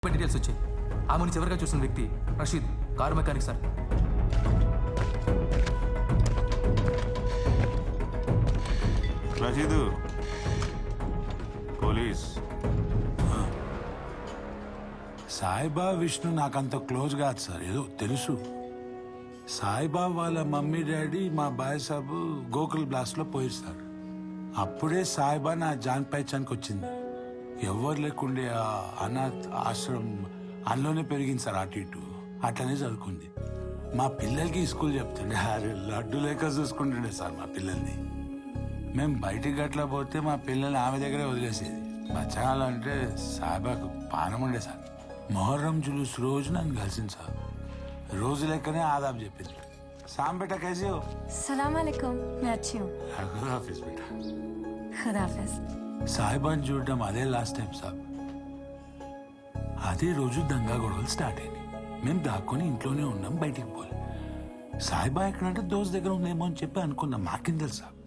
Details వచ్చాయి. ఆమెను చివరిగా చూసిన వ్యక్తి Rashid, car mechanic sir. Rashid police. Saiba Vishnu నాకంత క్లోజ్ కాదు సార్, ఏదో తెలుసు. సాయిబా వాళ్ళ మమ్మీ డాడీ మా బాయ్ సాబు గోకుల్ బ్లాస్ట్ లో పోయారు సార్. అప్పుడే సాయిబా నా జాన్ పైచానికి వచ్చింది. ఎవరు లేకుండే ఆ అనాథ్ ఆశ్రమం అందులోనే పెరిగింది సార్. అటు ఇటు అట్లనే చదువుకుంది. మా పిల్లలకి స్కూల్ చెప్తుండే, అరే లడ్డు లేక చూసుకుంటుండే సార్ మా పిల్లల్ని. మేము బయటికి గట్లా పోతే మా పిల్లల్ని ఆమె దగ్గరే వదిలేసేది. బచ్చాలంటే సాయిబాకు పానం ఉండే సార్. మొహర్రం జులూస్ రోజు నన్ను కలిసింది సార్. రోజు లెక్కనే ఆదాబ్ చెప్పింది. शाम बेटा कैसे हो? सलाम अलैकुम, मैं अच्छी हूँ. खुदाफिज बेटा. खुदाफिज. సాయిబాన్ చూడడం అదే లాస్ట్ టైం సాబ్. అదే రోజు దంగా గొడవలు స్టార్ట్ అయినాయి. మేము దాక్కొని ఇంట్లోనే ఉన్నాం, బయటికి పోలే. సాయిబా ఎక్కడంటే దోస్త్ దగ్గర ఉందేమో అని చెప్పి అనుకున్నాం. మాకేం తెలుసు సాబ్.